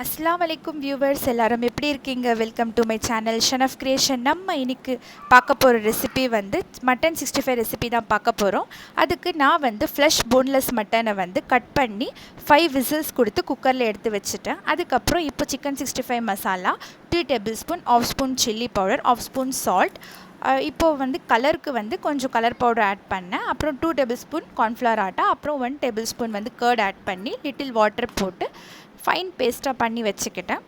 அஸ்ஸலாமு அலைக்கும் வியூவர்ஸ், எல்லாரும் எப்படி இருக்கீங்க? வெல்கம் டு மை சேனல் ஷனஃப் கிரியேஷன். நம்ம இன்னைக்கு பார்க்க போகிற ரெசிபி வந்து மட்டன் 65 ரெசிபி தான் பார்க்க போகிறோம். அதுக்கு நான் வந்து ஃப்ளஷ் போன்லெஸ் மட்டனை வந்து கட் பண்ணி 5 விசில்ஸ் கொடுத்து குக்கரில் எடுத்து வச்சுட்டேன். அதுக்கப்புறம் இப்போ chicken 65 masala 2 table spoon, 1/2 spoon chilli powder, 1/2 spoon salt, இப்போது வந்து கலருக்கு வந்து கொஞ்சம் கலர் பவுடர் ஆட் பண்ணேன். அப்புறம் 2 டேபிள் ஸ்பூன் கார்ன்ஃப்ளவர் ஆட்டா, அப்புறம் 1 டேபிள் ஸ்பூன் வந்து கர்ட் ஆட் பண்ணி லிட்டில் வாட்டர் போட்டு ஃபைன் பேஸ்ட்டாக பண்ணி வச்சுக்கிட்டேன்.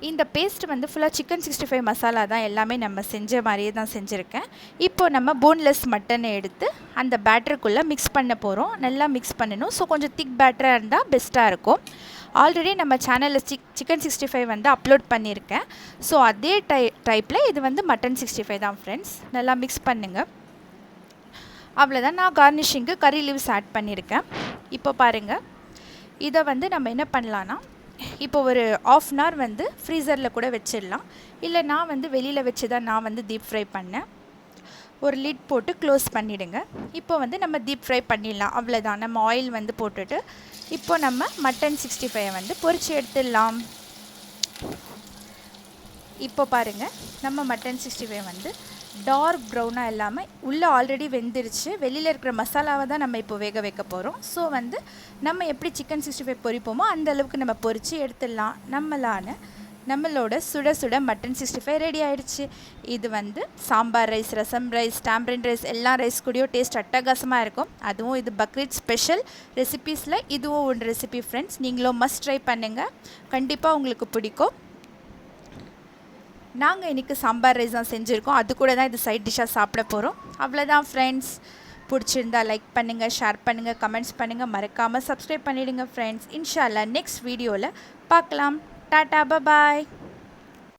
இந்த பேஸ்ட் வந்து ஃபுல்லாக சிக்கன் 65 மசாலா தான், எல்லாமே நம்ம செஞ்ச மாதிரியே தான் செஞ்சுருக்கேன். இப்போது நம்ம போன்லெஸ் மட்டனை எடுத்து அந்த பேட்டருக்குள்ளே மிக்ஸ் பண்ண போகிறோம். நல்லா மிக்ஸ் பண்ணணும். ஸோ கொஞ்சம் திக் பேட்டராக இருந்தால் பெஸ்ட்டாக இருக்கும். ஆல்ரெடி நம்ம சேனலில் சிக்கன் 65 வந்து அப்லோட் பண்ணியிருக்கேன். ஸோ அதே டைப்பில் இது வந்து மட்டன் 65 தான் ஃப்ரெண்ட்ஸ். நல்லா மிக்ஸ் பண்ணுங்கள். அவ்வளோதான். நான் கார்னிஷிங்க்கு கறி லீவ்ஸ் ஆட் பண்ணியிருக்கேன். இப்போ பாருங்கள், இதை வந்து நம்ம என்ன பண்ணலான்னா, இப்போ ஒரு 1/2 அன் ஹவர் வந்து ஃப்ரீசரில் கூட வச்சிடலாம். இல்லை நான் வந்து வெளியில் வச்சு தான் நான் வந்து டீப் ஃப்ரை பண்ணேன். ஒரு லிட் போட்டு க்ளோஸ் பண்ணிவிடுங்க. இப்போ வந்து நம்ம டீப் ஃப்ரை பண்ணிடலாம். அவ்வளோதான். நம்ம ஆயில் வந்து போட்டுட்டு இப்போ நம்ம மட்டன் 65 வந்து பொரித்து எடுத்துடலாம். இப்போ பாருங்கள், நம்ம மட்டன் 65 வந்து டார்க் ப்ரௌனாக இல்லாமல் உள்ளே ஆல்ரெடி வெந்துருச்சு. வெளியில் இருக்கிற மசாலாவை தான் நம்ம இப்போ வேக வைக்க போகிறோம். ஸோ வந்து நம்ம எப்படி சிக்கன் 65 பொரிப்போமோ அந்த அளவுக்கு நம்ம பொரித்து எடுத்துடலாம். நம்மளோட சுட சுட மட்டன் 65 ரெடி ஆகிடுச்சு. இது வந்து சாம்பார் ரைஸ், ரசம் ரைஸ், டாம்பரின் ரைஸ், எல்லா ரைஸ் கூடயும் டேஸ்ட் அட்டகாசமாக இருக்கும். அதுவும் இது பக்ரீத் ஸ்பெஷல் ரெசிபீஸில் இதுவும் ஒரு ரெசிபி ஃப்ரெண்ட்ஸ். நீங்களும் மஸ்ட் ட்ரை பண்ணுங்கள், கண்டிப்பாக உங்களுக்கு பிடிக்கும். நாங்கள் இன்றைக்கி சாம்பார் ரைஸ் தான் செஞ்சுருக்கோம். அது கூட தான் இது சைட் டிஷ்ஷாக சாப்பிட போகிறோம். அவ்வளோதான் ஃப்ரெண்ட்ஸ். பிடிச்சிருந்தா லைக் பண்ணுங்கள், ஷேர் பண்ணுங்கள், கமெண்ட்ஸ் பண்ணுங்கள், மறக்காமல் சப்ஸ்கிரைப் பண்ணிவிடுங்க ஃப்ரெண்ட்ஸ். இன்ஷா அல்லாஹ் நெக்ஸ்ட் வீடியோவில் பார்க்கலாம். டாட்டா, பாய்.